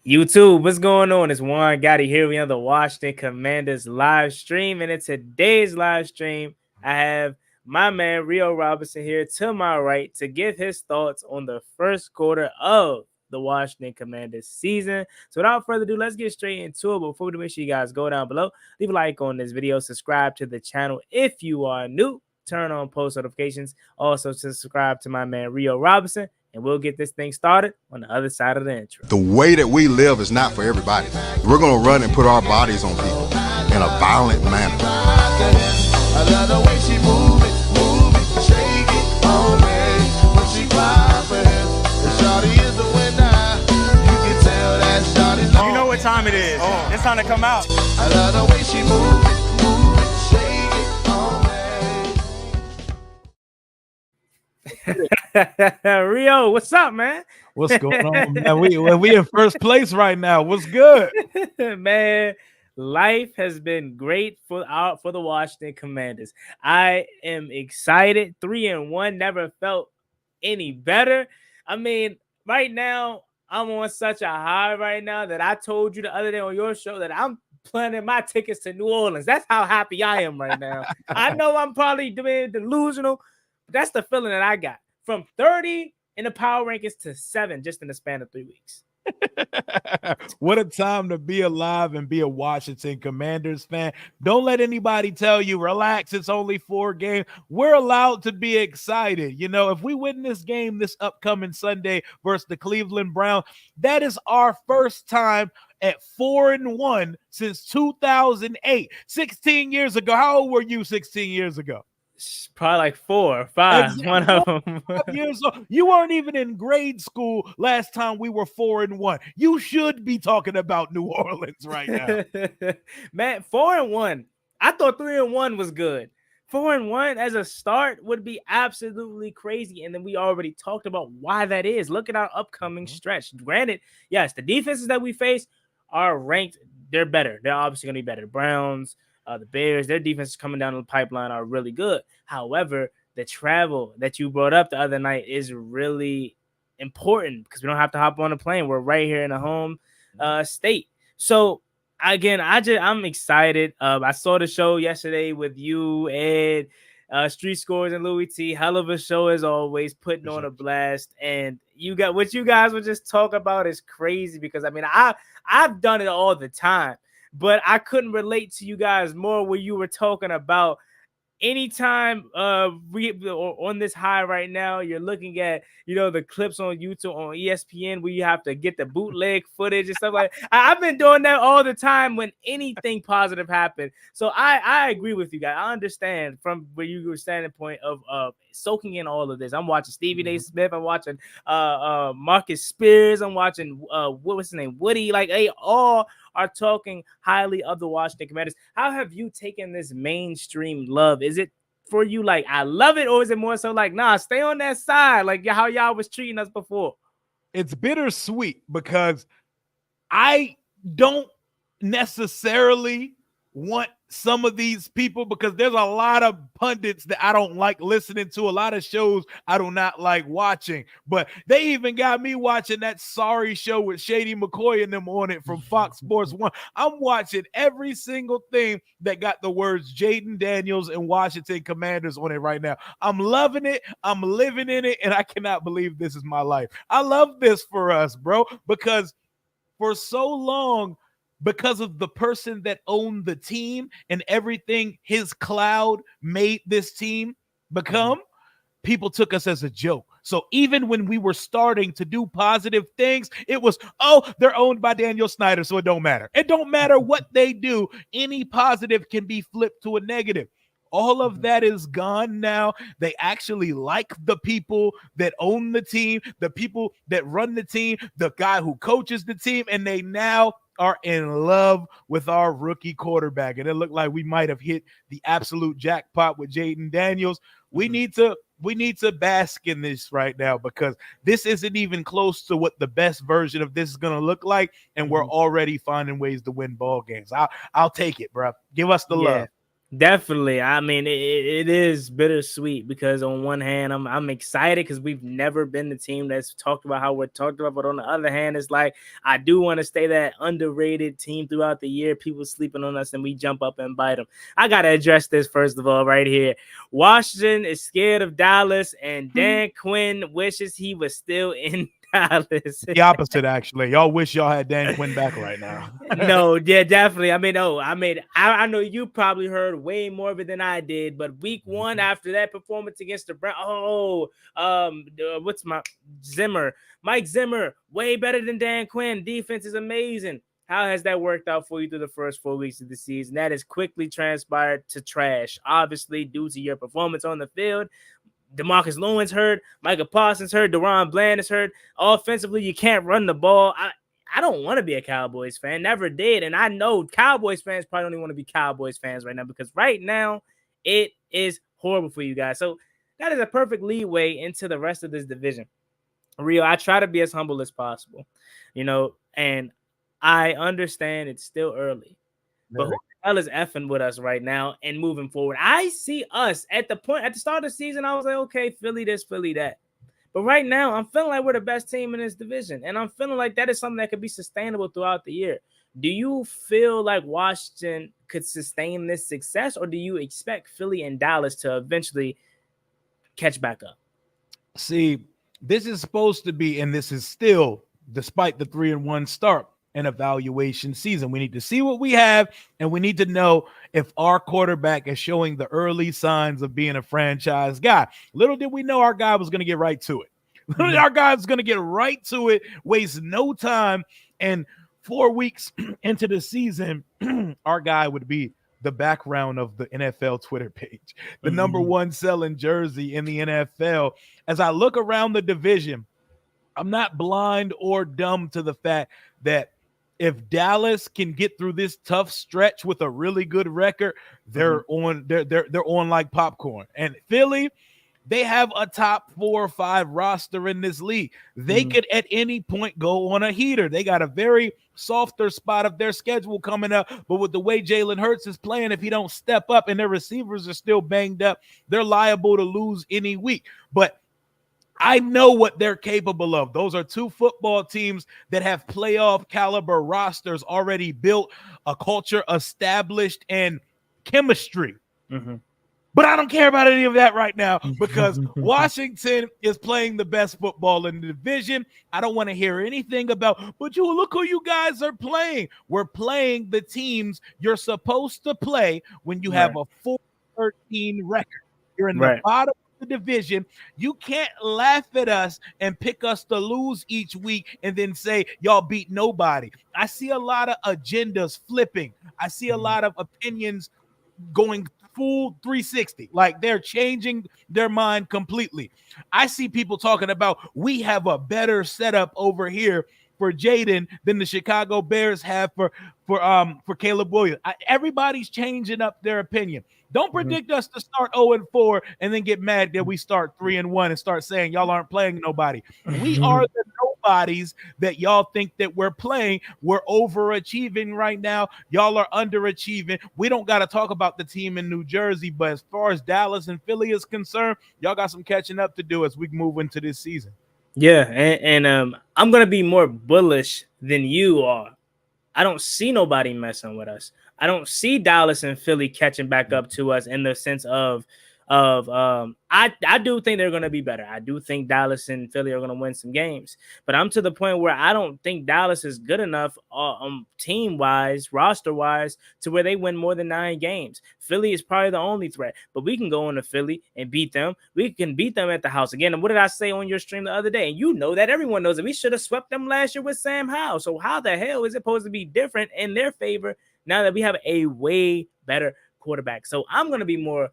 YouTube, what's going on? It's Juan Gotti here. We on the Washington Commanders live stream, and in today's live stream, I have my man Rio Robison here to my right to give his thoughts on the first quarter of the Washington Commanders season. So without further ado, let's get straight into it. But before we do, make sure you guys go down below, leave a like on this video, subscribe to the channel if you are new, turn on post notifications, also subscribe to my man Rio Robison. And we'll get this thing started on the other side of the intro. The way that we live is not for everybody. We're going to run and put our bodies on people in a violent manner. I love the way she move it, shake it on me. When she cry for him, and shawty is the winner. You can tell that shawty's on. You know what time it is. It's time to come out. I love the way she move it, shake it on me. Rio, what's up, man? What's going on, man? We in first place right now. What's good? Man, life has been great for the Washington Commanders. I am excited. 3-1, never felt any better. I mean, right now, I'm on such a high right now that I told you the other day on your show that I'm planning my tickets to New Orleans. That's how happy I am right now. I know I'm probably being delusional. That's the feeling that I got. From 30 in the power rankings to 7 just in the span of 3 weeks. What a time to be alive and be a Washington Commanders fan. Don't let anybody tell you, relax, it's only 4 games. We're allowed to be excited. You know, if we win this game this upcoming Sunday versus the Cleveland Browns, that is our first time at 4-1 since 2008. 16 years ago. How old were you 16 years ago? Probably like 4 or 5. Exactly. One of them. 5 years old. You weren't even in grade school last time we were 4-1. You should be talking about New Orleans right now. Man, 4-1. I thought 3-1 was good. 4-1 as a start would be absolutely crazy. And then we already talked about why that is. Look at our upcoming stretch. Granted, yes, the defenses that we face are ranked. They're better. They're obviously going to be better. The Browns, the Bears, their defenses coming down the pipeline are really good. However, the travel that you brought up the other night is really important because we don't have to hop on a plane. We're right here in a home state. So again, I'm excited. I saw the show yesterday with you, Ed, Street Scores, and Louis T. Hell of a show as always, putting on a blast. And you got what you guys would just talk about is crazy because I mean I've done it all the time. But I couldn't relate to you guys more when you were talking about anytime we on this high right now, you're looking at, you know, the clips on YouTube, on ESPN, where you have to get the bootleg footage and stuff like that. I've been doing that all the time when anything positive happened. So I agree with you guys. I understand from where you were standing point of soaking in all of this. I'm watching Stephen A. Smith. I'm watching Marcus Spears. I'm watching what's his name? Woody. Like they all are talking highly of the Washington Commanders. How have you taken this mainstream love? Is it for you like I love it, or is it more so like nah, stay on that side, like how y'all was treating us before? It's bittersweet because I don't necessarily want some of these people because there's a lot of pundits that I don't like listening to, a lot of shows I do not like watching, but they even got me watching that sorry show with Shady McCoy and them on it from Fox Sports 1. I'm watching every single thing that got the words Jaden Daniels and Washington Commanders on it right now. I'm loving it. I'm living in it, and I cannot believe this is my life. I love this for us, bro, because for so long, because of the person that owned the team and everything his cloud made this team become, people took us as a joke. So even when we were starting to do positive things, it was, oh, they're owned by Daniel Snyder, so it don't matter. It don't matter what they do. Any positive can be flipped to a negative. All of that is gone now. They actually like the people that own the team, the people that run the team, the guy who coaches the team, and they now are in love with our rookie quarterback. And it looked like we might have hit the absolute jackpot with Jaden Daniels. We need to bask in this right now because this isn't even close to what the best version of this is going to look like, and we're already finding ways to win ball games. I'll take it, bro. Give us the love. Definitely. I mean, it is bittersweet because on one hand, I'm excited because we've never been the team that's talked about how we're talked about. But on the other hand, it's like I do want to stay that underrated team throughout the year. People sleeping on us and we jump up and bite them. I gotta address this first of all, right here. Washington is scared of Dallas, and Dan Quinn wishes he was still in Dallas. The opposite, actually. Y'all wish y'all had Dan Quinn back right now. No, yeah, definitely. I know you probably heard way more of it than I did, but week one after that performance against the Browns, what's my Zimmer, Mike Zimmer, way better than Dan Quinn. Defense is amazing. How has that worked out for you through the first 4 weeks of the season? That has quickly transpired to trash, obviously due to your performance on the field. DeMarcus Lewis hurt, Micah Parsons hurt, Deron Bland is hurt. Offensively, you can't run the ball. I don't want to be a Cowboys fan. Never did. And I know Cowboys fans probably don't even want to be Cowboys fans right now because right now it is horrible for you guys. So that is a perfect leeway into the rest of this division. Rio, I try to be as humble as possible, and I understand it's still early. But who the hell is effing with us right now and moving forward? I see us at the start of the season. I was like, okay, Philly this, Philly that. But right now, I'm feeling like we're the best team in this division. And I'm feeling like that is something that could be sustainable throughout the year. Do you feel like Washington could sustain this success, or do you expect Philly and Dallas to eventually catch back up? See, this is supposed to be, and this is still, despite the 3-1 start, an evaluation season. We need to see what we have, and we need to know if our quarterback is showing the early signs of being a franchise guy. Little did we know our guy was going to get right to it. Our guy was going to get right to it, waste no time, and 4 weeks into the season, our guy would be the background of the NFL Twitter page, the number one selling jersey in the NFL. As I look around the division, I'm not blind or dumb to the fact that if Dallas can get through this tough stretch with a really good record, they're on like popcorn. And Philly, they have a top 4 or 5 roster in this league. They could at any point go on a heater. They got a very softer spot of their schedule coming up, but with the way Jalen Hurts is playing, if he don't step up and their receivers are still banged up, they're liable to lose any week. But I know what they're capable of. Those are 2 football teams that have playoff caliber rosters already built, a culture established, and chemistry. But I don't care about any of that right now because Washington is playing the best football in the division. I don't want to hear anything about, but you look who you guys are playing. We're playing the teams you're supposed to play when you have a 4-13 record. You're in the bottom of the division. You can't laugh at us and pick us to lose each week and then say y'all beat nobody. I see a lot of agendas flipping. I see a lot of opinions going full 360, like they're changing their mind completely. I see people talking about we have a better setup over here for Jaden than the Chicago Bears have for Caleb Williams. Everybody's changing up their opinion. Don't predict us to start 0-4 and then get mad that we start 3-1 and start saying y'all aren't playing nobody. We are the nobodies that y'all think that we're playing. We're overachieving right now. Y'all are underachieving. We don't got to talk about the team in New Jersey, but as far as Dallas and Philly is concerned, y'all got some catching up to do as we move into this season. Yeah, and I'm going to be more bullish than you are. I don't see nobody messing with us. I don't see Dallas and Philly catching back up to us in the sense of I do think they're going to be better. I do think Dallas and Philly are going to win some games, but I'm to the point where I don't think Dallas is good enough team wise, roster wise, to where they win more than 9 games. Philly is probably the only threat, but we can go into Philly and beat them. We can beat them at the house again. And what did I say on your stream the other day? And you know that, everyone knows that we should have swept them last year with Sam Howell. So how the hell is it supposed to be different in their favor now that we have a way better quarterback? So I'm going to be more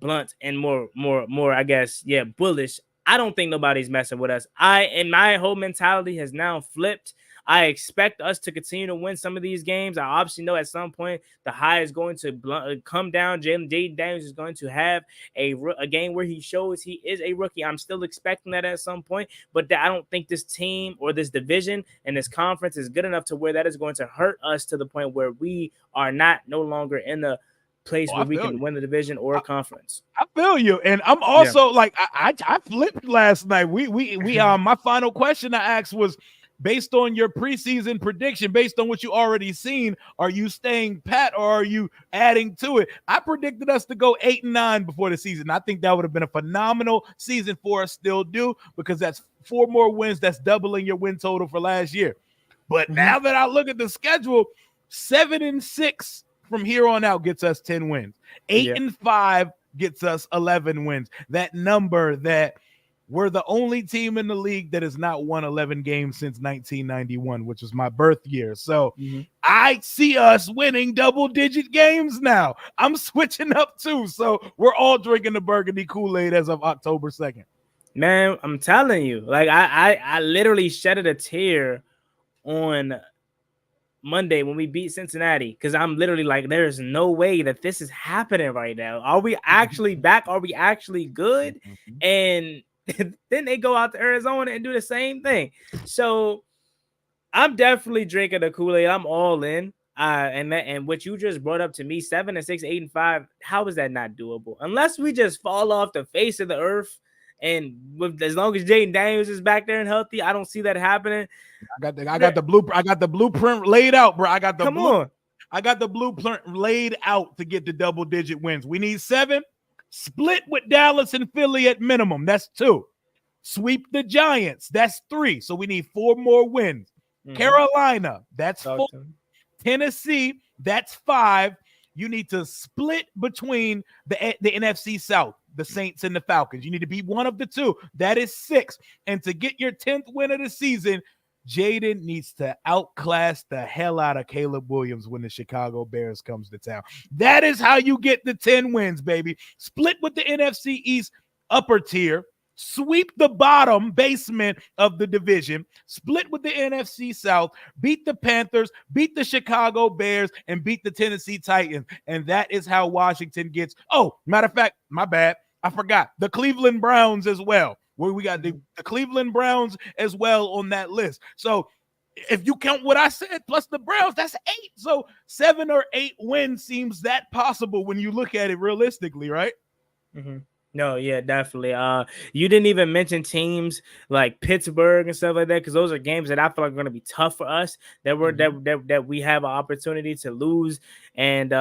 blunt and more, I guess, bullish. I don't think nobody's messing with us. And my whole mentality has now flipped. I expect us to continue to win some of these games. I obviously know at some point the high is going to come down. Jaden Daniels is going to have a game where he shows he is a rookie. I'm still expecting that at some point, but I don't think this team or this division and this conference is good enough to where that is going to hurt us to the point where we are no longer in the place Oh, where I we feel can you. win the division or a conference. I feel you, and I'm also like I flipped last night. We my final question I asked was based on your preseason prediction, based on what you already seen. Are you staying pat or are you adding to it? I predicted us to go 8-9 before the season. I think that would have been a phenomenal season for us. Still do, because that's 4 more wins. That's doubling your win total for last year. But now that I look at the schedule, 7-6 from here on out gets us 10 wins. 8-5 gets us 11 wins. That number that we're the only team in the league that has not won 11 games since 1991, which was my birth year. So I see us winning double-digit games now. I'm switching up too. So we're all drinking the burgundy Kool-Aid as of October 2nd. Man, I'm telling you, like I literally shedded a tear on Monday when we beat Cincinnati, because I'm literally like, there's no way that this is happening right now. Are we actually back? Are we actually good? And then they go out to Arizona and do the same thing. So I'm definitely drinking the Kool-Aid. I'm all in. And what you just brought up to me, 7-6, 8-5, how is that not doable? Unless we just fall off the face of the earth. And as long as Jaden Daniels is back there and healthy, I don't see that happening. I got the blueprint. I got the blueprint laid out, bro. I got the I got the blueprint laid out to get the double-digit wins. We need 7. Split with Dallas and Philly at minimum. That's 2. Sweep the Giants. That's 3. So we need 4 more wins. Carolina. That's 4. Tennessee. That's 5. You need to split between the NFC South, the Saints and the Falcons. You need to be one of the 2. That is 6. And to get your 10th win of the season, Jaden needs to outclass the hell out of Caleb Williams when the Chicago Bears comes to town. That is how you get the 10 wins, baby. Split with the NFC East upper tier. Sweep the bottom basement of the division, split with the NFC South, beat the Panthers, beat the Chicago Bears, and beat the Tennessee Titans. And that is how Washington gets. Oh, matter of fact, my bad. I forgot the Cleveland Browns as well, where we got the Cleveland Browns as well on that list. So if you count what I said plus the Browns, that's 8. So 7 or 8 wins seems that possible when you look at it realistically, right? No, yeah, definitely. You didn't even mention teams like Pittsburgh and stuff like that, because those are games that I feel like are going to be tough for us. That we have an opportunity to lose. And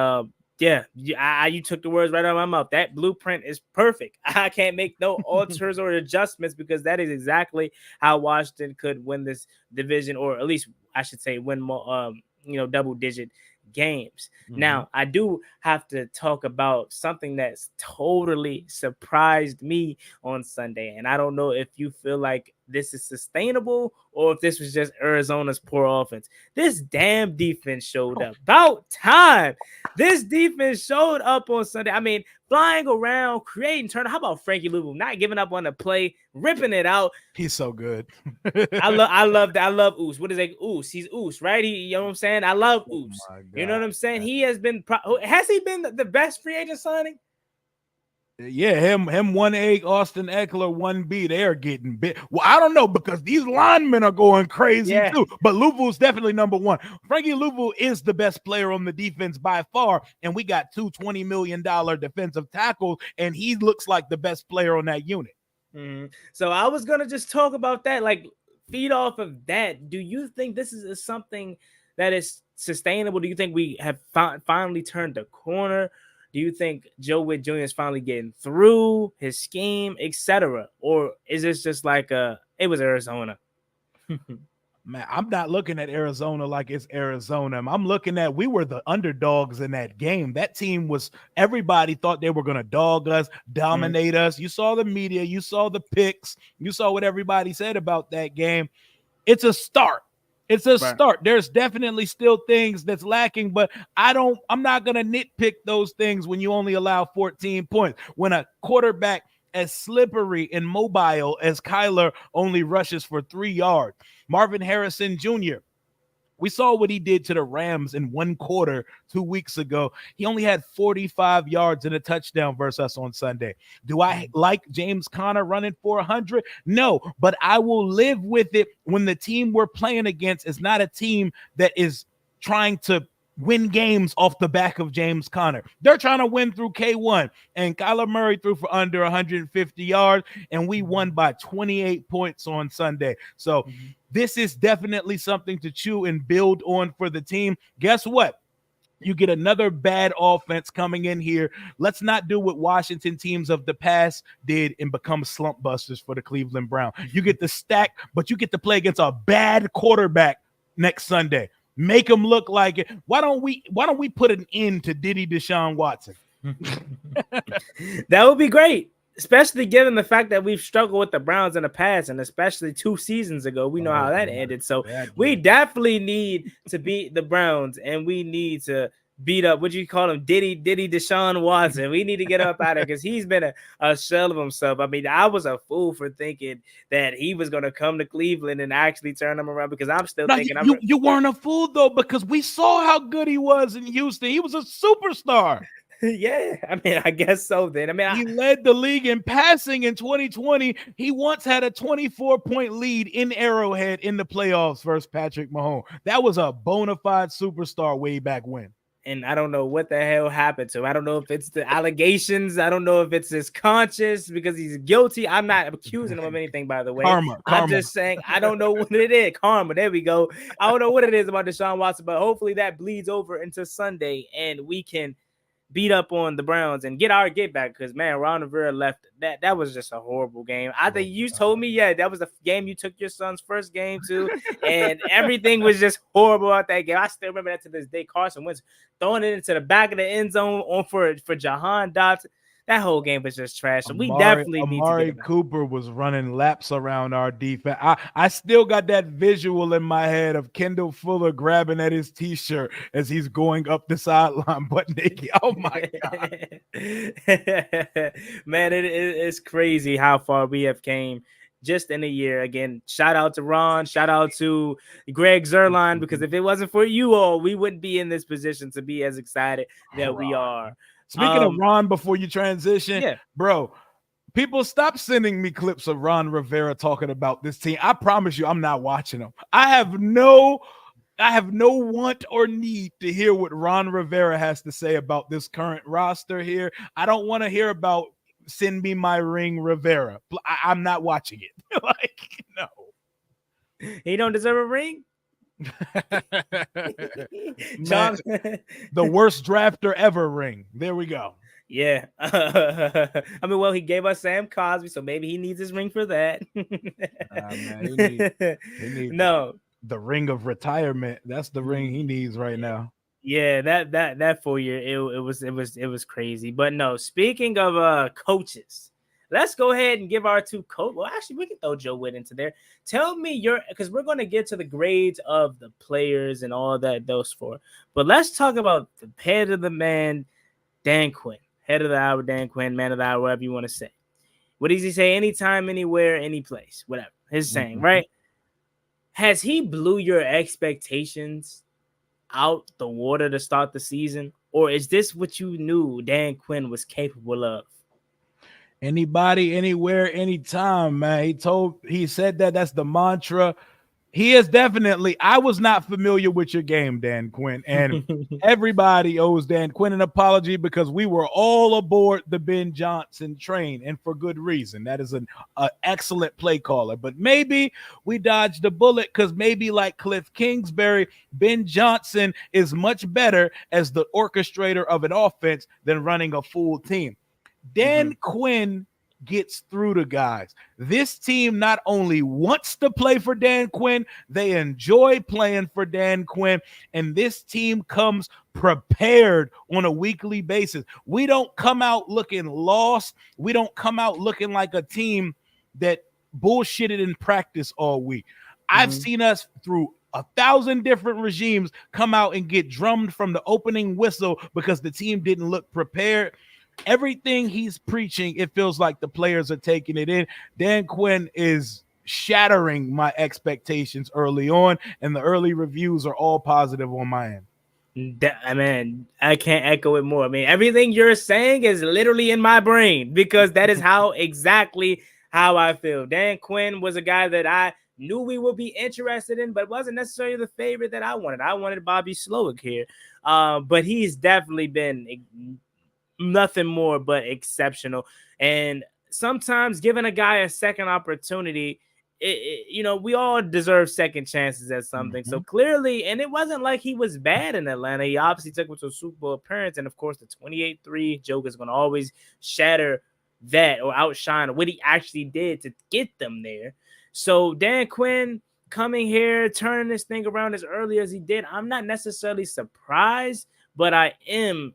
you took the words right out of my mouth. That blueprint is perfect. I can't make no alters or adjustments, because that is exactly how Washington could win this division, or at least I should say win more, double-digit games. Now, I do have to talk about something that's totally surprised me on Sunday, and I don't know if you feel like this is sustainable or if this was just Arizona's poor offense. This damn defense showed up. About time. This defense showed up on Sunday. I mean, flying around, creating turn. How about Frankie Louvu not giving up on the play, ripping it out? He's so good. I love that. I love Oos. What is it? Oos. He's Oos, right? You know what I'm saying? I love Oos. You know what I'm saying? He has been. Has he been the best free agent signing? Yeah, him, 1A, Austin Eckler, 1B. They are getting big. Well, I don't know, because these linemen are going crazy too. But Louvu is definitely number 1. Frankie Louvu is the best player on the defense by far, and we got 2 $20 million defensive tackles, and he looks like the best player on that unit. So I was gonna just talk about that, like feed off of that. Do you think this is something that is sustainable? Do you think we have finally turned the corner? Do you think Joe Witt Jr. is finally getting through his scheme, etc.? Or is this just like it was Arizona? Man, I'm not looking at Arizona like it's Arizona. I'm looking at, we were the underdogs in that game. That team was, everybody thought they were going to dog us, dominate us. You saw the media, you saw the picks, you saw what everybody said about that game. It's a start. It's a start. There's definitely still things that's lacking, but I'm not going to nitpick those things when you only allow 14 points. When a quarterback as slippery and mobile as Kyler only rushes for 3 yards. Marvin Harrison Jr., we saw what he did to the Rams in 1 quarter 2 weeks ago. He only had 45 yards and a touchdown versus us on Sunday. Do I like James Conner running for 100? No, but I will live with it when the team we're playing against is not a team that is trying to win games off the back of James Conner. They're trying to win through K1, and Kyler Murray threw for under 150 yards, and we won by 28 points on Sunday. So this is definitely something to chew and build on for the team. Guess what? You get another bad offense coming in here. Let's not do what Washington teams of the past did and become slump busters for the Cleveland Browns. You get the stack, but you get to play against a bad quarterback next Sunday. Make them look like it. Why don't we put an end to Diddy Deshaun Watson? That would be great, especially given the fact that we've struggled with the Browns in the past, and especially 2 seasons ago. We know how that ended. So we definitely need to beat the Browns, and we need to beat up, what you call him, Diddy Deshaun Watson. We need to get up out of it because he's been a shell of himself. I mean, I was a fool for thinking that he was going to come to Cleveland and actually turn them around, because I'm still thinking. You weren't a fool, though, because we saw how good he was in Houston. He was a superstar. Yeah, I mean, I guess so then. I mean, he led the league in passing in 2020. He once had a 24-point lead in Arrowhead in the playoffs versus Patrick Mahomes. That was a bona fide superstar way back when. And I don't know what the hell happened to him. I don't know if it's the allegations. I don't know if it's his conscience because he's guilty. I'm not accusing him of anything, by the way. Karma. I'm just saying I don't know what it is. Karma. There we go. I don't know what it is about Deshaun Watson, but hopefully that bleeds over into Sunday and we can beat up on the Browns and get our get back, because man, Ron Rivera left. That was just a horrible game. I think you told me, that was the game you took your son's first game to, and everything was just horrible about that game. I still remember that to this day. Carson Wentz throwing it into the back of the end zone for Jahan Dotson. That whole game was just trash. So we definitely need to Amari Cooper was running laps around our defense. I still got that visual in my head of Kendall Fuller grabbing at his t-shirt as he's going up the sideline butt naked. Oh my God. Man, it's crazy how far we have came just in a year. Again, shout out to Ron, shout out to Greg Zuerlein, because if it wasn't for you all, we wouldn't be in this position to be as excited that we are. Speaking of Ron, before you transition, bro, people stop sending me clips of Ron Rivera talking about this team. I promise you, I'm not watching them. I have no want or need to hear what Ron Rivera has to say about this current roster here. I don't want to hear about send me my ring Rivera. I'm not watching it. No. He don't deserve a ring? Man, the worst drafter ever ring. There we go. Yeah. I mean, well, he gave us Sam Cosby, so maybe he needs his ring for that. Man, he needs the ring of retirement. That's the ring he needs right now. Yeah, that 4 year, it was crazy. But no, speaking of coaches, let's go ahead and give our 2 coaches. Well, actually, we can throw Joe Witt into there. Tell me because we're going to get to the grades of the players and all that, those 4. But let's talk about the head of the man, Dan Quinn. Head of the hour, Dan Quinn, man of the hour, whatever you want to say. What does he say? Anytime, anywhere, any place, whatever. His saying, right? Has he blew your expectations out the water to start the season? Or is this what you knew Dan Quinn was capable of? Anybody, anywhere, anytime, man. He said that's the mantra. He is definitely. I was not familiar with your game, Dan Quinn, and everybody owes Dan Quinn an apology because we were all aboard the Ben Johnson train, and for good reason. That is an excellent play caller, but maybe we dodged a bullet because maybe like Cliff Kingsbury, Ben Johnson is much better as the orchestrator of an offense than running a full team. Dan Quinn gets through to guys. This team not only wants to play for Dan Quinn, they enjoy playing for Dan Quinn, and this team comes prepared on a weekly basis. We don't come out looking lost. We don't come out looking like a team that bullshitted in practice all week. I've seen us through 1,000 different regimes come out and get drummed from the opening whistle because the team didn't look prepared. Everything he's preaching, it feels like the players are taking it in. Dan Quinn is shattering my expectations early on, and the early reviews are all positive on my end. Man, I can't echo it more. I mean, everything you're saying is literally in my brain because that is exactly how I feel. Dan Quinn was a guy that I knew we would be interested in, but wasn't necessarily the favorite that I wanted. I wanted Bobby Slowick here, but he's definitely been nothing more but exceptional. And sometimes giving a guy a second opportunity, we all deserve second chances at something. So clearly, and it wasn't like he was bad in Atlanta. He obviously took him to a Super Bowl appearance, and of course, the 28-3 joke is going to always shatter that or outshine what he actually did to get them there. So Dan Quinn coming here, turning this thing around as early as he did, I'm not necessarily surprised, but I am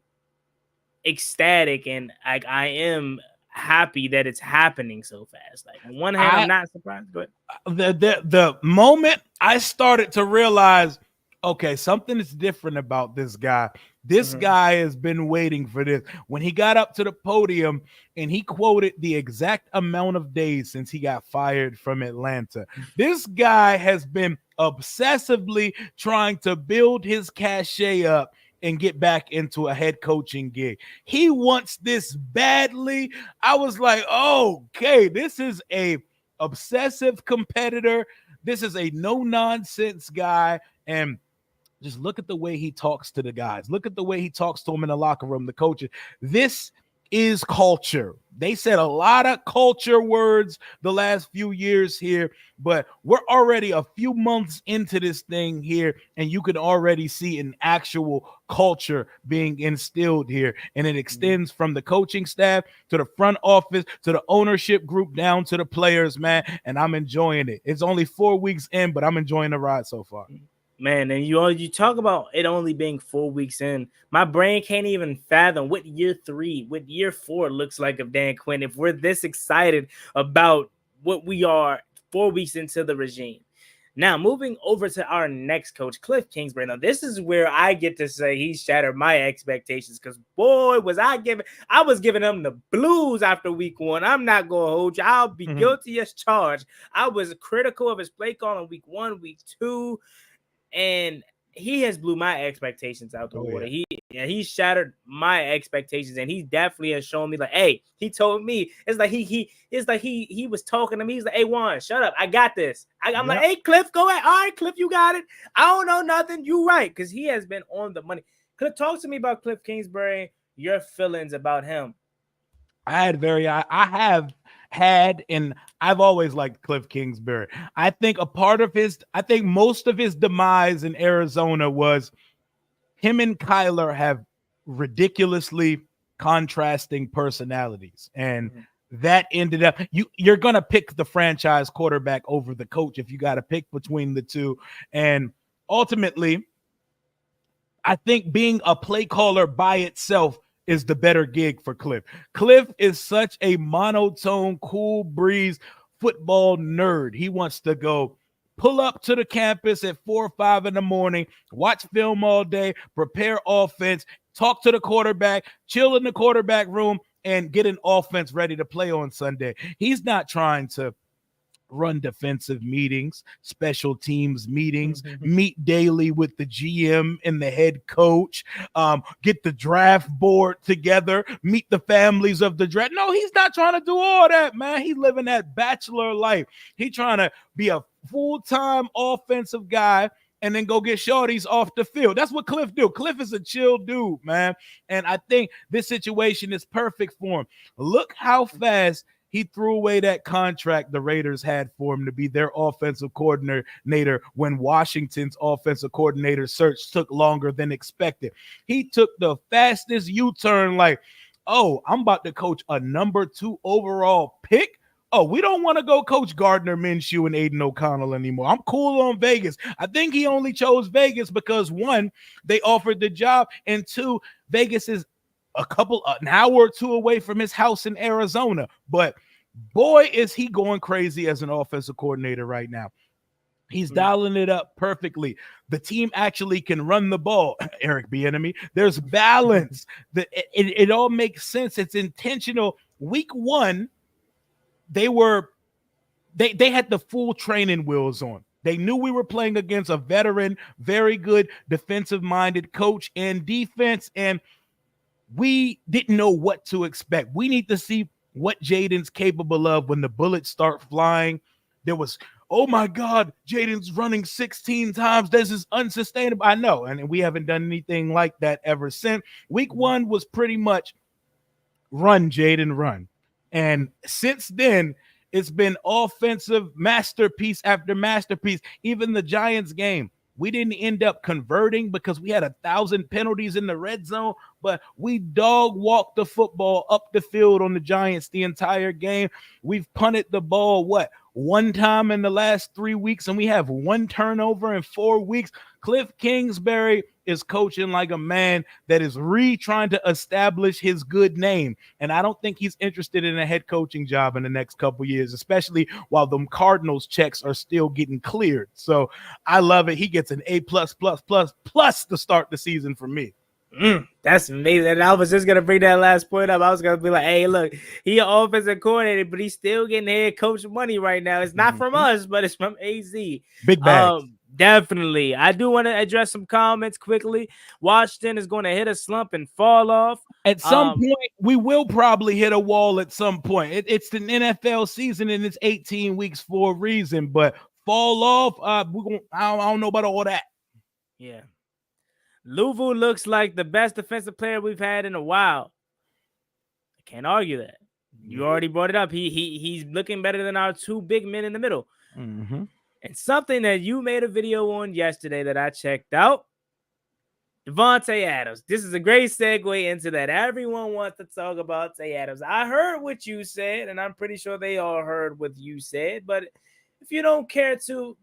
ecstatic and I am happy that it's happening so fast. Like on one hand, I'm not surprised. Go ahead. The moment I started to realize, okay, something is different about this guy. This guy has been waiting for this. When he got up to the podium and he quoted the exact amount of days since he got fired from Atlanta. This guy has been obsessively trying to build his cachet up and get back into a head coaching gig. He wants this badly. I was like, oh, okay, this is a obsessive competitor. This is a no-nonsense guy. And just look at the way he talks to the guys. Look at the way he talks to them in the locker room, the coaches. This is culture. They said a lot of culture words the last few years here, but we're already a few months into this thing here, and you can already see an actual culture being instilled here. And it extends from the coaching staff to the front office to the ownership group down to the players, man. And I'm enjoying it. It's only 4 weeks in, but I'm enjoying the ride so far. Man, and you talk about it only being 4 weeks in. My brain can't even fathom what year 4 looks like of Dan Quinn if we're this excited about what we are 4 weeks into the regime. Now, moving over to our next coach, Cliff Kingsbury. Now, this is where I get to say he shattered my expectations because, boy, I was giving him the blues after week 1. I'm not going to hold you. I'll be guilty as charged. I was critical of his play call in week 1, week 2. And he has blew my expectations out the water. Yeah. He shattered my expectations, and he definitely has shown me like, hey, he told me it's like he was talking to me. He's like, hey, Juan, shut up, I got this. I'm like, hey, Cliff, go ahead. All right, Cliff, you got it. I don't know nothing. You right, because he has been on the money. Cliff, talk to me about Cliff Kingsbury. Your feelings about him. I have had, and I've always liked Cliff Kingsbury. I think most of his demise in Arizona was him and Kyler have ridiculously contrasting personalities. And that ended up, you're going to pick the franchise quarterback over the coach if you got to pick between the two. And ultimately, I think being a play caller by itself is the better gig for Cliff. Cliff is such a monotone, cool breeze football nerd. He wants to go pull up to the campus at 4 or 5 in the morning, watch film all day, prepare offense, talk to the quarterback, chill in the quarterback room, and get an offense ready to play on Sunday. He's not trying to run defensive meetings, special teams meetings, meet daily with the GM and the head coach, get the draft board together, meet the families of the draft. No, he's not trying to do all that, man. He's living that bachelor life. He's trying to be a full-time offensive guy and then go get shorties off the field. That's what Cliff do. Cliff is a chill dude, man. And I think this situation is perfect for him. Look how fast he threw away that contract the Raiders had for him to be their offensive coordinator when Washington's offensive coordinator search took longer than expected. He took the fastest U-turn like, oh, I'm about to coach a number 2 overall pick. Oh, we don't want to go coach Gardner Minshew and Aiden O'Connell anymore. I'm cool on Vegas. I think he only chose Vegas because, 1, they offered the job, and 2, Vegas is an hour or 2 away from his house in Arizona. But boy, is he going crazy as an offensive coordinator right now. He's dialing it up perfectly. The team actually can run the ball. Eric Bieniemy, there's balance. It all makes sense. It's intentional. Week 1, they had the full training wheels on. They knew we were playing against a veteran, very good defensive-minded coach and defense, and we didn't know what to expect. We need to see what Jaden's capable of when the bullets start flying. There was oh my God, Jaden's running 16 times. This is unsustainable. I know. And we haven't done anything like that ever since. Week 1 was pretty much run, Jaden, run. And since then, it's been offensive masterpiece after masterpiece. Even the Giants game, we didn't end up converting because we had 1,000 penalties in the red zone, but we dog walked the football up the field on the Giants the entire game. We've punted the ball, one time in the last 3 weeks, and we have 1 turnover in 4 weeks. Cliff Kingsbury is coaching like a man that is trying to establish his good name. And I don't think he's interested in a head coaching job in the next couple years, especially while the Cardinals checks are still getting cleared. So I love it. He gets an A+++ to start the season for me. That's amazing. And I was just gonna bring that last point up. I was gonna be like, hey, look, he an offensive coordinator, but he's still getting head coach money right now. It's not from us, but it's from AZ. Big bags. Definitely. I do want to address some comments quickly. Washington is going to hit a slump and fall off. At some point, we will probably hit a wall at some point. It's an NFL season, and it's 18 weeks for a reason. But fall off, I don't know about all that. Yeah. Louvu looks like the best defensive player we've had in a while. I can't argue that. You already brought it up. He's looking better than our 2 big men in the middle. Mm-hmm. And something that you made a video on yesterday that I checked out, Devante Adams. This is a great segue into that. Everyone wants to talk about Devante Adams. I heard what you said, and I'm pretty sure they all heard what you said. But if you don't care to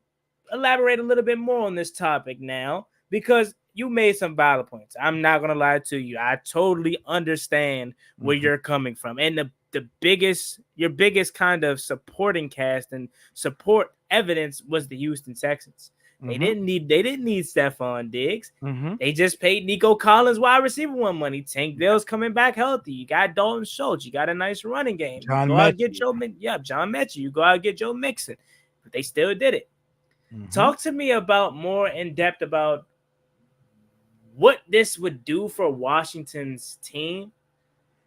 elaborate a little bit more on this topic now, because you made some valid points. I'm not going to lie to you. I totally understand where you're coming from. And your biggest kind of supporting cast and support evidence was the Houston Texans. They didn't need Stephon Diggs. They just paid Nico Collins wide receiver 1 money. Tank Dell's coming back healthy. You got Dalton Schultz. You got a nice running game. John Mechie. You go out and get Joe Mixon. But they still did it. Talk to me about more in depth about what this would do for Washington's team.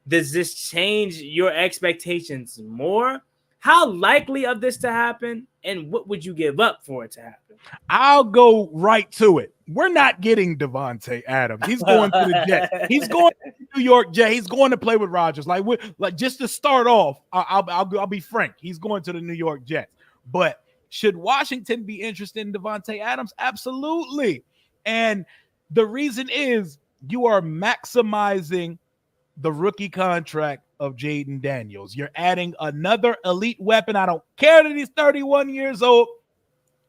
Does this change your expectations more? How likely of this to happen? And what would you give up for it to happen? I'll go right to it. We're not getting Devante Adams. He's going to the Jets. He's going to the New York Jets. He's going to play with Rodgers. Like just to start off, I'll be frank. He's going to the New York Jets. But should Washington be interested in Devante Adams? Absolutely. And the reason is you are maximizing the rookie contract of Jaden Daniels. You're adding another elite weapon. I don't care that he's 31 years old.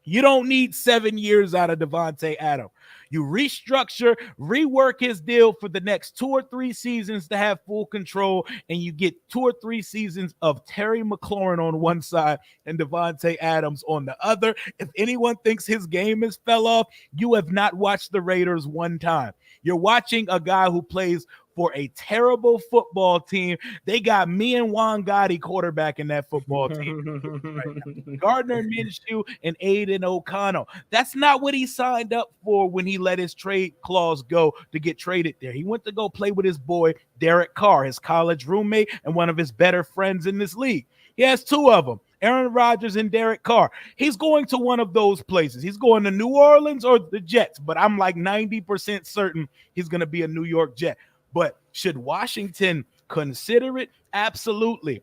You don't need 7 years out of Devante Adams. You restructure, rework his deal for the next 2 or 3 seasons to have full control, and you get 2 or 3 seasons of Terry McLaurin on one side and Devante Adams on the other. If anyone thinks his game has fell off, you have not watched the Raiders one time. You're watching a guy who plays for a terrible football team. They got me and Juan Gotti quarterback in that football team. Right, Gardner Minshew and Aiden O'Connell. That's not what he signed up for when he let his trade clause go to get traded there. He went to go play with his boy, Derek Carr, his college roommate and one of his better friends in this league. He has 2 of them, Aaron Rodgers and Derek Carr. He's going to one of those places. He's going to New Orleans or the Jets, but I'm like 90% certain he's going to be a New York Jet. But should Washington consider it? Absolutely.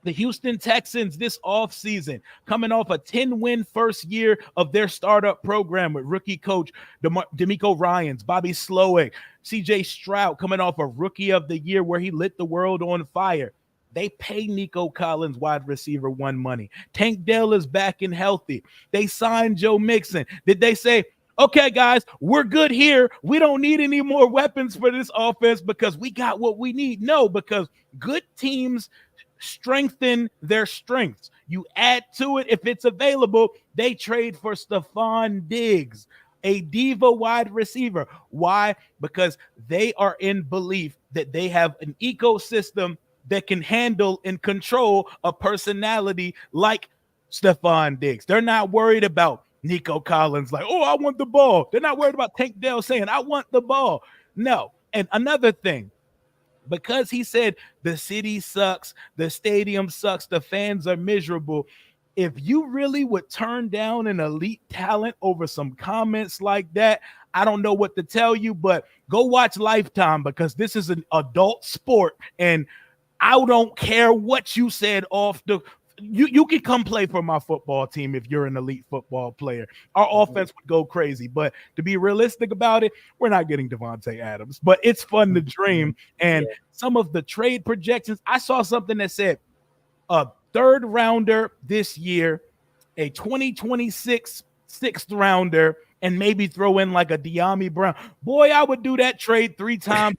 The Houston Texans this offseason, coming off a 10-win first year of their startup program with rookie coach DeMeco Ryans, Bobby Slowick, C.J. Stroud coming off a rookie of the year where he lit the world on fire. They pay Nico Collins wide receiver 1 money. Tank Dell is back and healthy. They signed Joe Mixon. Did they say, okay, guys, we're good here. We don't need any more weapons for this offense because we got what we need? No, because good teams strengthen their strengths. You add to it if it's available. They trade for Stephon Diggs, a diva wide receiver. Why? Because they are in belief that they have an ecosystem that can handle and control a personality like Stephon Diggs. They're not worried about Nico Collins like, oh, I want the ball. They're not worried about Tank Dell saying, I want the ball. No. And another thing, because he said the city sucks, the stadium sucks, the fans are miserable, if you really would turn down an elite talent over some comments like that, I don't know what to tell you, but go watch Lifetime, because this is an adult sport, and I don't care what you said off the. You can come play for my football team if you're an elite football player. Our offense would go crazy, but to be realistic about it, we're not getting Devante Adams. But it's fun to dream. And some of the trade projections, I saw something that said a third rounder this year, a 2026 sixth rounder, and maybe throw in like a De'Ami Brown. Boy, I would do that trade 3 times.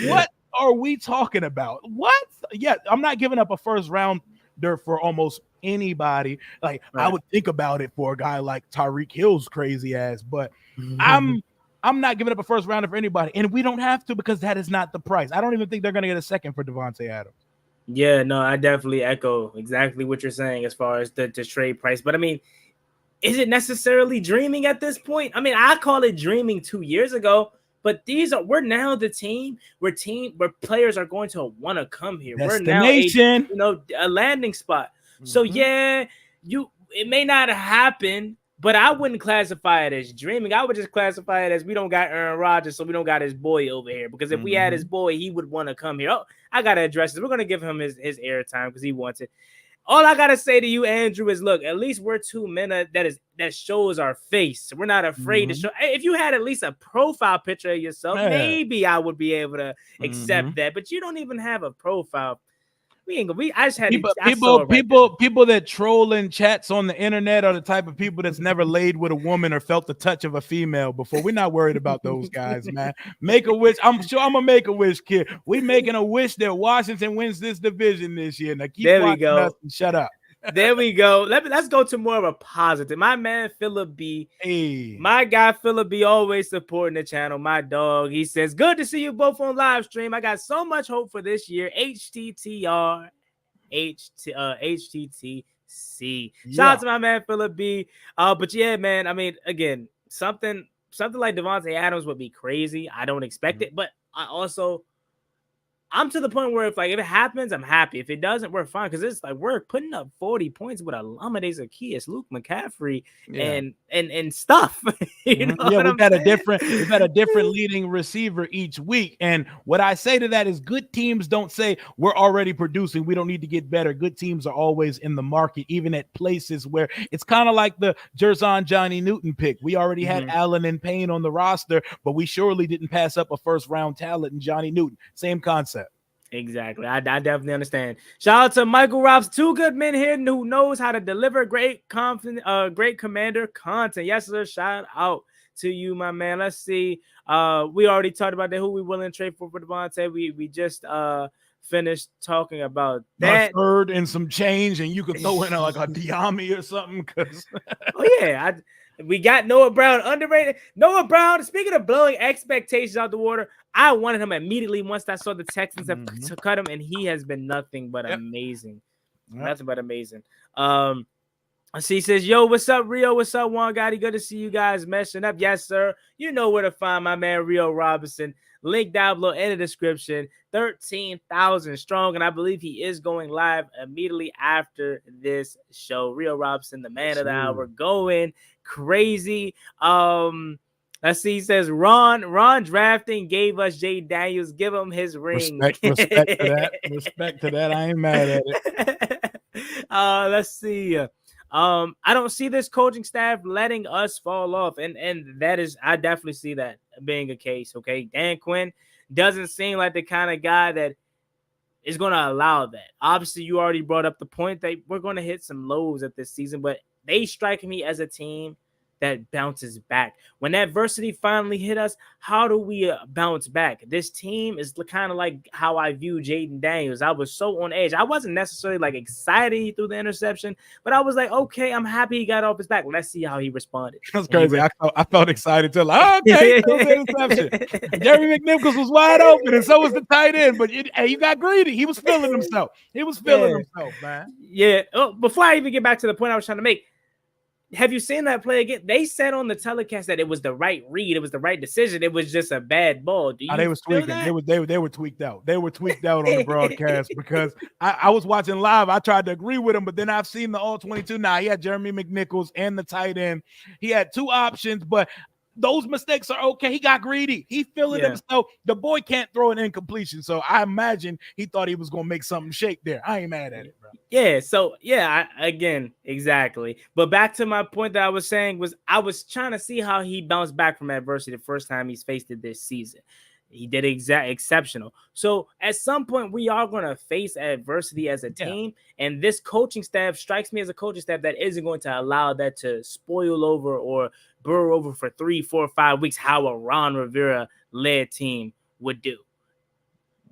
What are we talking about? What? Yeah, I'm not giving up a first rounder for almost anybody. Like, I would think about it for a guy like Tyreek Hill's crazy ass, but I'm not giving up a first rounder for anybody, and we don't have to, because that is not the price. I don't even think they're going to get a second for Devante Adams. Yeah, no, I definitely echo exactly what you're saying as far as the trade price. But I mean, is it necessarily dreaming at this point? I mean, I call it dreaming 2 years ago. But we're now the team where players are going to want to come here. We're now a landing spot. So yeah, it may not happen, but I wouldn't classify it as dreaming. I would just classify it as we don't got Aaron Rodgers, so we don't got his boy over here. Because if we had his boy, he would want to come here. Oh, I gotta address this. We're gonna give him his airtime because he wants it. All I gotta say to you, Andrew, is look, at least we're 2 men that shows our face. We're not afraid to show. If you had at least a profile picture of yourself, maybe I would be able to accept that. But you don't even have a profile. We ain't gonna. I just had people that troll in chats on the internet are the type of people that's never laid with a woman or felt the touch of a female before. We're not worried about those guys, man. Make a wish. I'm sure I'm a Make-A-Wish kid. We making a wish that Washington wins this division this year. Now keep watching us and shut up. There we go. Let's go to more of a positive. My man Philip B. Hey. My guy Philip B. always supporting the channel. My dog. He says, "Good to see you both on live stream. I got so much hope for this year. HTTC. Shout out to my man Philip B. But yeah, man. I mean, again, something like Devante Adams would be crazy. I don't expect it, but I'm to the point where if it happens, I'm happy. If it doesn't, we're fine, because it's like we're putting up 40 points with Alameda Zaccheaus, Luke McCaffrey, and stuff. We've had a different leading receiver each week. And what I say to that is, good teams don't say we're already producing, we don't need to get better. Good teams are always in the market, even at places where it's kind of like the Jerzon Johnny Newton pick. We already had Allen and Payne on the roster, but we surely didn't pass up a first round talent in Johnny Newton. Same concept. Exactly. I definitely understand. Shout out to Michael Robs, 2 good men here who knows how to deliver great commander content. Yes, sir. Shout out to you, my man. Let's see. We already talked about that. Who we willing to trade for Devante. We just finished talking about that. A third and some change, and you could throw in like a De'Ami or something. We got Noah Brown, underrated. Noah Brown, speaking of blowing expectations out the water, I wanted him immediately once I saw the Texans have to cut him, and he has been nothing but amazing. Nothing but amazing. He says, "Yo, what's up, Rio? What's up, Juan Gotti? Good to see you guys meshing up." Yes, sir. You know where to find my man Rio Robison. Link down below in the description. 13,000 strong, and I believe he is going live immediately after this show. Rio Robson, the man of the hour, going crazy. Let's see. He says Ron drafting gave us Jay Daniels. Give him his ring. Respect to that. Respect to that. I ain't mad at it. Let's see. I don't see this coaching staff letting us fall off, and that is, I definitely see that being a case. Okay, Dan Quinn doesn't seem like the kind of guy that is going to allow that. Obviously, you already brought up the point that we're going to hit some lows at this season, but they strike me as a team that bounces back. When adversity finally hit us, how do we bounce back? This team is kind of like how I view Jaden Daniels. I was so on edge. I wasn't necessarily like excited he threw the interception, but I was like, okay, I'm happy he got off his back. Let's see how he responded. That's crazy. I felt excited to okay, interception. Jeremy McNichols was wide open, and so was the tight end. But you got greedy. He was feeling himself. He was feeling himself, man. Yeah. Oh, before I even get back to the point I was trying to make, have you seen that play again? They said on the telecast that it was the right read, it was the right decision. It was just a bad ball. Do you They was feel tweaking. that? They were tweaked out. They were tweaked out on the broadcast because I was watching live. I tried to agree with him, but then I've seen the all 22. Now he had Jeremy McNichols and the tight end. He had two options, but those mistakes are okay. He got greedy. He feeling himself. The boy can't throw an incompletion. So I imagine he thought he was going to make something shake there. I ain't mad at it, bro. Yeah. So yeah, again, exactly. But back to my point that I was saying was I was trying to see how he bounced back from adversity the first time he's faced it this season. He did exceptional. So at some point, we are going to face adversity as a team. And this coaching staff strikes me as a coaching staff that isn't going to allow that to spoil over or burrow over for 3, 4, 5 weeks, how a Ron Rivera-led team would do.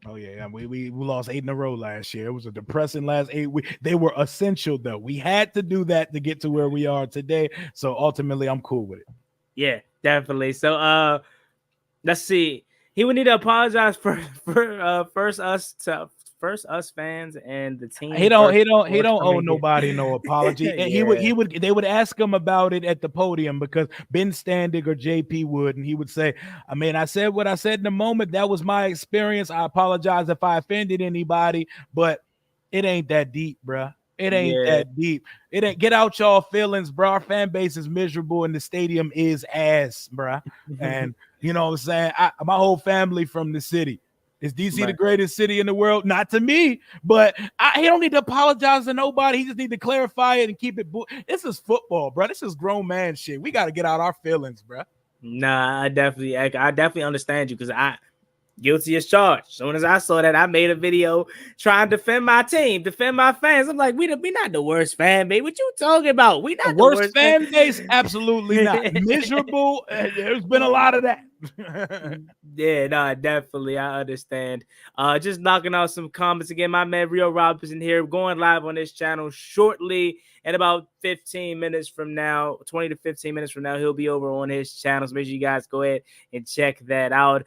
Oh, yeah. We lost 8 in a row last year. It was a depressing last 8 weeks. They were essential, though. We had to do that to get to where we are today. So ultimately, I'm cool with it. Yeah, definitely. So let's see. He would need to apologize for first us fans and the team. He don't owe nobody no apology. They would ask him about it at the podium because Ben Standig or JP would, and he would say, I mean, I said what I said in the moment. That was my experience. I apologize if I offended anybody, but it ain't that deep, bruh. It ain't that deep. It ain't. Get out y'all feelings, bro. Our fan base is miserable and the stadium is ass, bruh. And you know what I'm saying? My whole family from the city. Is DC the greatest city in the world? Not to me, but he don't need to apologize to nobody. He just need to clarify it and keep it. This is football, bro. This is grown man shit. We got to get out our feelings, bro. Nah, I definitely understand you because I guilty as charged. As soon as I saw that, I made a video trying to defend my team, defend my fans. I'm like, we not the worst fan base. What you talking about? We not the worst fan base? Absolutely not. Miserable. There's been a lot of that. Yeah, no, definitely. I understand. Just knocking out some comments again. My man Rio Robison here, going live on this channel shortly. In about 15 minutes from now, 20 to 15 minutes from now, he'll be over on his channel. So make sure you guys go ahead and check that out.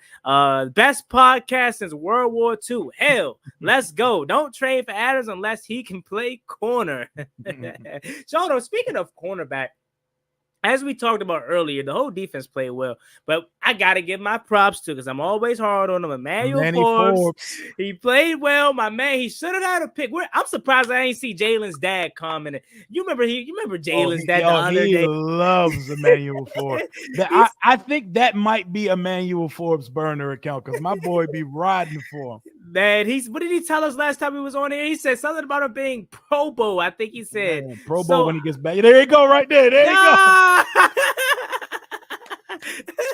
Best podcast since World War II. Hell, let's go. Don't trade for Adams unless he can play corner. So, speaking of cornerback, as we talked about earlier, the whole defense played well, but I got to give my props to because I'm always hard on him. Emmanuel Forbes, he played well. My man, he should have had a pick. I'm surprised I ain't see Jalen's dad commenting. You remember Jalen's dad the other day? He loves Emmanuel Forbes. I think that might be Emmanuel Forbes' burner account because my boy be riding for him. Man, what did he tell us last time he was on here? He said something about him being Pro Bowl. I think he said Pro Bowl when he gets back. There you go, right there. There you go.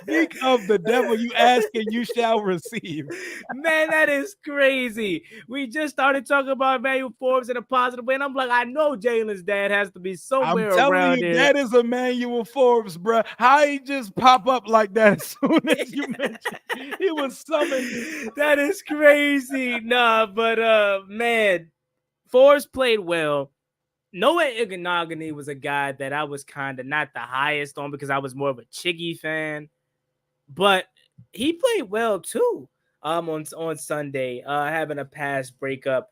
Speak of the devil, you ask and you shall receive. Man, that is crazy. We just started talking about Emmanuel Forbes in a positive way, and I'm like, I know Jalen's dad has to be somewhere around here. That is Emmanuel Forbes, bro. How he just pop up like that as soon as you mentioned he was summoned. That is crazy. Nah, but man, Forbes played well. Noah Iganagani was a guy that I was kind of not the highest on because I was more of a Chiggy fan, but he played well too. On Sunday, having a pass breakup.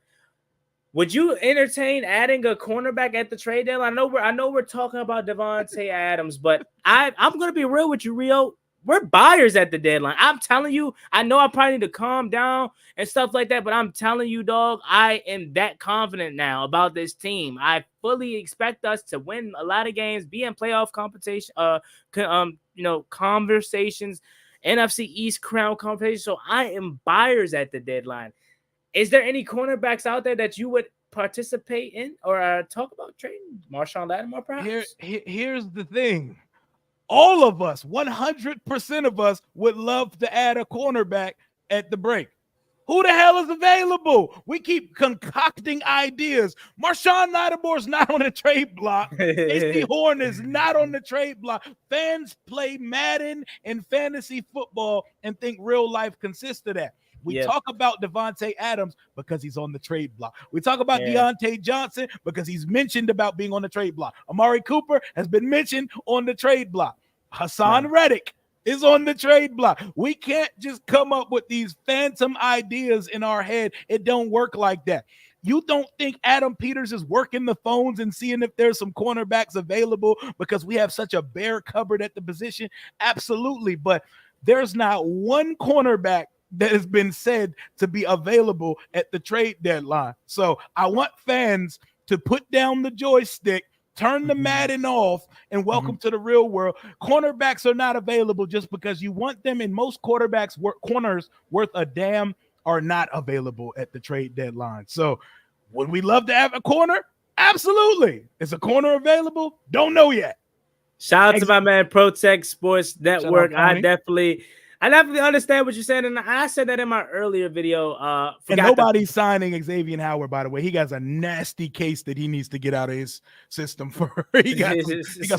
Would you entertain adding a cornerback at the trade deadline? I know we're talking about Devante Adams, but I'm gonna be real with you, Rio. We're buyers at the deadline. I'm telling you, I know I probably need to calm down and stuff like that, but I'm telling you, dog, I am that confident now about this team. I fully expect us to win a lot of games, be in playoff competition, conversations, NFC East crown competition. So I am buyers at the deadline. Is there any cornerbacks out there that you would participate in or talk about trading? Marshawn Lattimore, perhaps? Here's the thing. All of us, 100% of us, would love to add a cornerback at the break. Who the hell is available? We keep concocting ideas. Marshawn Lattimore's not on the trade block. AC Horn is not on the trade block. Fans play Madden and fantasy football and think real life consists of that. We talk about Devante Adams because he's on the trade block. We talk about Deontay Johnson because he's mentioned about being on the trade block. Amari Cooper has been mentioned on the trade block. Hassan Reddick is on the trade block. We can't just come up with these phantom ideas in our head. It don't work like that. You don't think Adam Peters is working the phones and seeing if there's some cornerbacks available because we have such a bare cupboard at the position? Absolutely. But there's not one cornerback that has been said to be available at the trade deadline. So I want fans to put down the joystick, turn the Madden off, and welcome to the real world. Cornerbacks are not available just because you want them, and most corners worth a damn are not available at the trade deadline. So would we love to have a corner? Absolutely. Is a corner available? Don't know yet. Shout out to my man Protect Sports Network. Out, I definitely understand what you're saying, and I said that in my earlier video. And nobody's signing Xavier Howard, by the way. He got a nasty case that he needs to get out of his system for. he got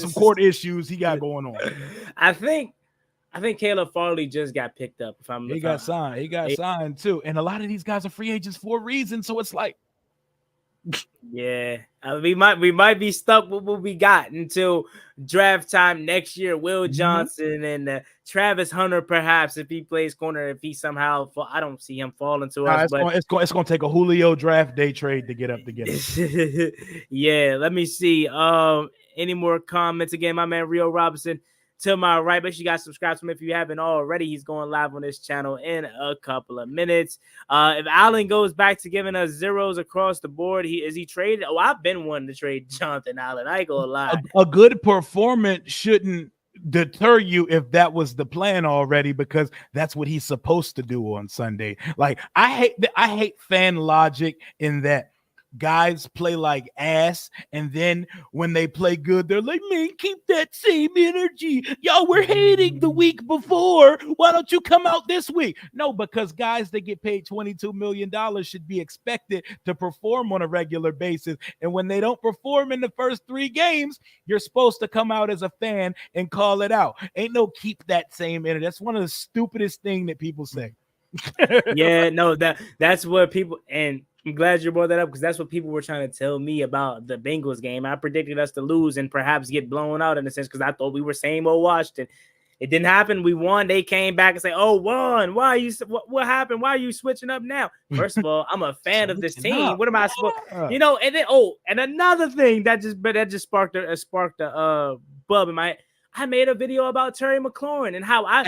some court issues he got going on. I think Caleb Farley just got picked up. He got signed too, and a lot of these guys are free agents for a reason. So it's like, yeah, we might be stuck with what we got until draft time next year. Will Johnson and Travis Hunter, perhaps, if he plays corner, if he somehow I don't see him falling to us. But it's going to take a Julio draft day trade to get up together. Yeah, let me see. Any more comments? Again, my man Rio Robison to my right. Make sure you guys subscribe to him if you haven't already. He's going live on this channel in a couple of minutes. If Allen goes back to giving us zeros across the board, is he traded? Oh, I've been wanting to trade Jonathan Allen. I ain't gonna lie. A good performance shouldn't deter you if that was the plan already, because that's what he's supposed to do on Sunday. Like, I hate fan logic in that guys play like ass, and then when they play good, they're like, man, keep that same energy. Y'all were hating the week before. Why don't you come out this week? No, because guys that get paid $22 million should be expected to perform on a regular basis. And when they don't perform in the first 3 games, you're supposed to come out as a fan and call it out. Ain't no keep that same energy. That's one of the stupidest things that people say. Yeah, no, that's what people, and I'm glad you brought that up, because that's what people were trying to tell me about the Bengals game. I predicted us to lose and perhaps get blown out in a sense, because I thought we were same old Washington. It didn't happen. We won. They came back and say, "Oh, won. Why are you? What happened? Why are you switching up now?" First of all, I'm a fan of this team. What am I supposed? And then and another thing that just sparked a bub in my. I made a video about Terry McLaurin and how I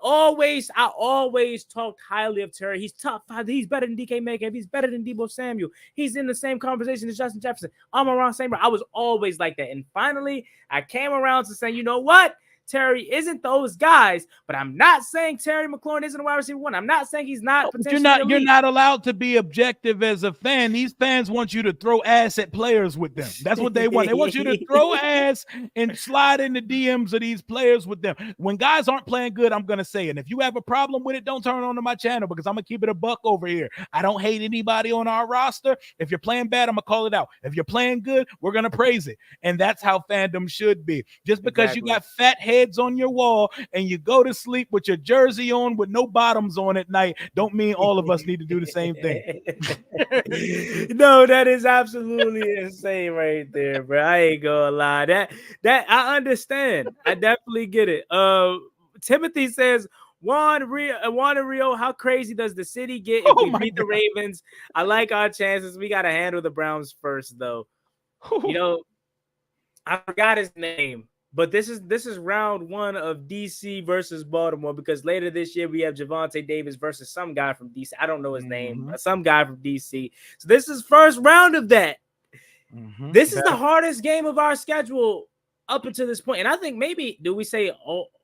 always talked highly of Terry. He's tough. He's better than DK Metcalf. He's better than Deebo Samuel. He's in the same conversation as Justin Jefferson. I'm around same. I was always like that. And finally, I came around to saying, you know what? Terry isn't those guys, but I'm not saying Terry McLaurin isn't a wide receiver 1. I'm not saying he's not. You're not allowed to be objective as a fan. These fans want you to throw ass at players with them. That's what they want. They want you to throw ass and slide in the DMs of these players with them. When guys aren't playing good, I'm gonna say it. And if you have a problem with it, don't turn on to my channel, because I'm gonna keep it a buck over here. I don't hate anybody on our roster. If you're playing bad, I'm gonna call it out. If you're playing good, we're gonna praise it. And that's how fandom should be. Just because you got fat heads on your wall and you go to sleep with your jersey on with no bottoms on at night, don't mean all of us need to do the same thing. No, that is absolutely insane right there, bro. I ain't gonna lie. That I understand. I definitely get it. Timothy says, Juan and Rio, how crazy does the city get if we beat the Ravens? I like our chances. We got to handle the Browns first, though. I forgot his name. But this is round 1 of DC versus Baltimore, because later this year we have Devante Davis versus some guy from DC. I don't know his name. Some guy from DC. So this is first round of that. This is the hardest game of our schedule up until this point. And I think maybe, do we say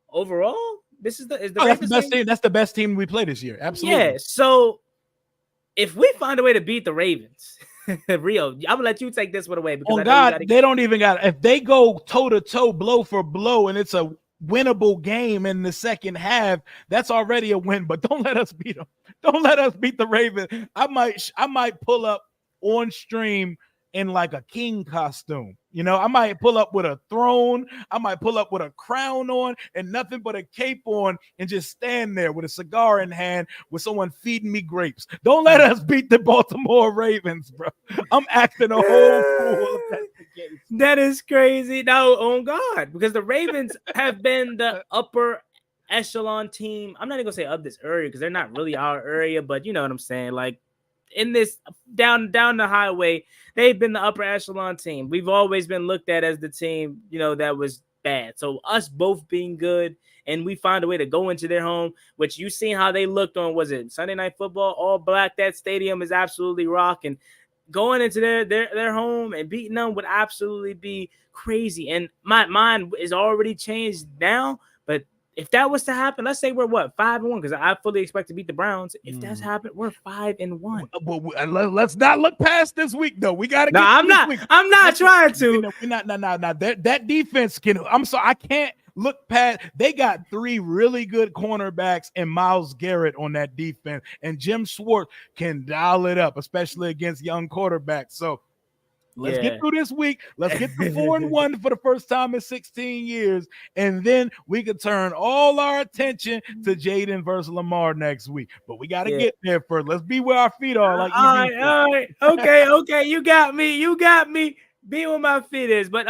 overall? This is that's the best team. That's the best team we play this year. Absolutely. Yeah. So if we find a way to beat the Ravens, Rio, I'm gonna let you take this one away, because they don't even got. If they go toe to toe, blow for blow, and it's a winnable game in the second half, that's already a win. But don't let us beat them. Don't let us beat the Ravens. I might pull up on stream in like a king costume. I might pull up with a throne. I might pull up with a crown on and nothing but a cape on, and just stand there with a cigar in hand with someone feeding me grapes. Don't let us beat the Baltimore Ravens, bro. I'm acting a whole fool. That is crazy. No, on God, because the Ravens have been the upper echelon team. I'm not even gonna say of this area, because they're not really our area, but you know what I'm saying. Like, in this down the highway, they've been the upper echelon team. We've always been looked at as the team, that was bad. So us both being good, and we find a way to go into their home, which you seen how they looked on, was it Sunday Night Football, all black. That stadium is absolutely rocking. Going into their home and beating them would absolutely be crazy. And my mind is already changed now. But if that was to happen, let's say we're 5-1, because I fully expect to beat the Browns. If that's happened, we're 5-1. Well, let's not look past this week though. We got to. No, I'm not trying to. That defense can. I'm sorry, I can't look past. They got 3 really good cornerbacks and Myles Garrett on that defense, and Jim Schwartz can dial it up, especially against young quarterbacks. So let's get through this week. Let's get to 4-1 for the first time in 16 years, and then we can turn all our attention to Jaden versus Lamar next week. But we got to get there first. Let's be where our feet are. Like all right. Okay. You got me. Be where my feet is. But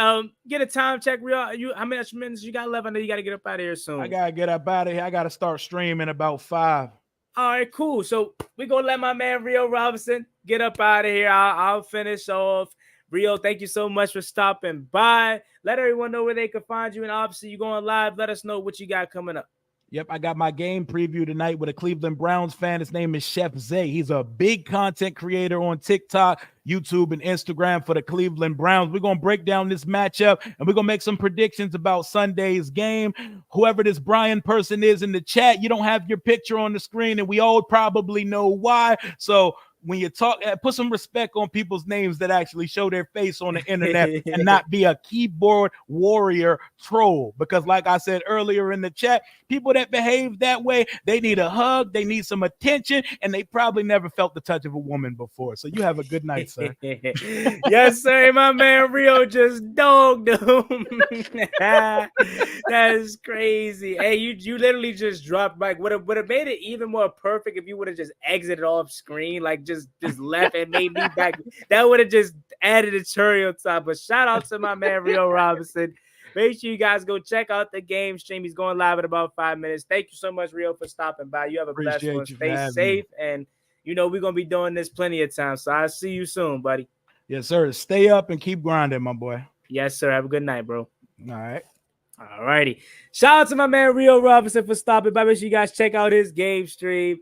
get a time check. How many minutes you got left? I know you got to get up out of here soon. I got to get up out of here. I got to start streaming about 5. All right, cool. So we're going to let my man Rio Robison get up out of here. I'll finish off. Rio, thank you so much for stopping by. Let everyone know where they can find you. And obviously, you're going live. Let us know what you got coming up. Yep, I got my game preview tonight with a Cleveland Browns fan. His name is Chef Zay. He's a big content creator on TikTok, YouTube, and Instagram for the Cleveland Browns. We're going to break down this matchup, and we're going to make some predictions about Sunday's game. Whoever this Brian person is in the chat, you don't have your picture on the screen, and we all probably know why. So when you talk, put some respect on people's names that actually show their face on the internet and not be a keyboard warrior troll. Because like I said earlier in the chat, people that behave that way, they need a hug, they need some attention, and they probably never felt the touch of a woman before. So you have a good night, sir. Yes, sir. My man Rio just dogged him. That is crazy. Hey, you literally just dropped Mike. Would have made it even more perfect if you would have just exited off screen, like just left and made me back. That would have just added a cherry on top. But shout out to my man Rio Robison. Make sure you guys go check out the game stream. He's going live in about 5 minutes. Thank you so much, Rio, for stopping by. You have a blessed one. Stay safe. And, we're going to be doing this plenty of time. So I'll see you soon, buddy. Yes, sir. Stay up and keep grinding, my boy. Yes, sir. Have a good night, bro. All right. All righty. Shout out to my man Rio Robison for stopping by. Make sure you guys check out his game stream.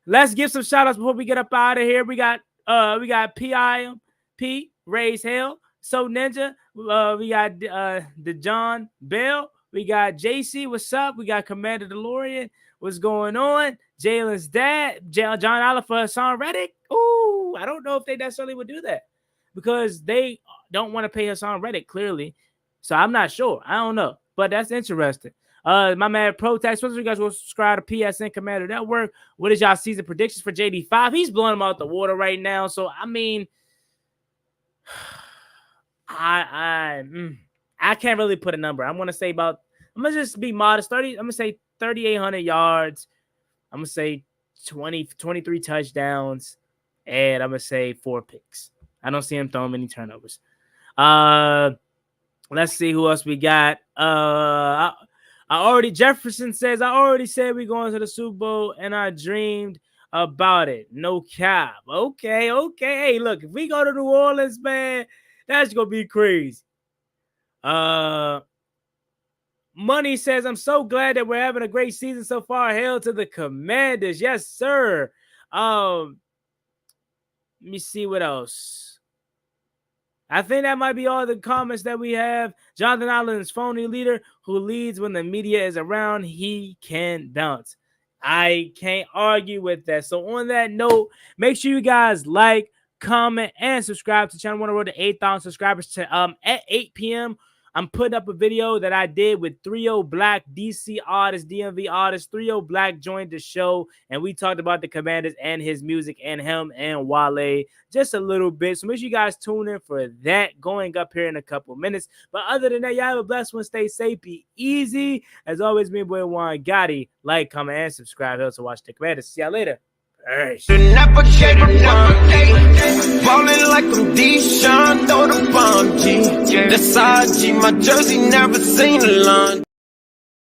Let's give some shout outs before we get up out of here. We got P, Raise Hell, So Ninja. We got the John Bell. We got JC. What's up? We got Commander DeLorean. What's going on? Jalen's dad, John Oliver, Hassan Reddick. Ooh, I don't know if they necessarily would do that because they don't want to pay Hassan Reddick clearly. So I'm not sure. I don't know, but that's interesting. My man Protex, you guys will subscribe to PSN Commander Network. What is y'all season predictions for JD5? He's blowing them out the water right now. So I mean, I can't really put a number. I'm gonna just be modest. I'm gonna say 3,800 yards. I'm gonna say 23 touchdowns, and I'm gonna say 4 picks. I don't see him throwing many turnovers. Let's see who else we got. Jefferson says, I already said we're going to the Super Bowl and I dreamed about it. No cap. Okay. Hey, look, if we go to New Orleans, man, that's going to be crazy. Money says, I'm so glad that we're having a great season so far. Hail to the Commanders. Yes, sir. Let me see what else. I think that might be all the comments that we have. Jonathan Allen's phony leader who leads when the media is around. He can bounce. I can't argue with that. So on that note, make sure you guys like, comment, and subscribe to the channel. I want to roll to 8,000 subscribers at 8 p.m. I'm putting up a video that I did with 3 Black DC artists, DMV artists. 3 Black joined the show, and we talked about the Commanders and his music and him and Wale just a little bit. So make sure you guys tune in for that going up here in a couple minutes. But other than that, y'all have a blessed one. Stay safe, be easy. As always, me and boy Juan Gotti. Like, comment, and subscribe. Also watch the Commanders. See y'all later. Ballin' like I'm Deshaun, throw the bomb, G. That's IG, my jersey never seen a line.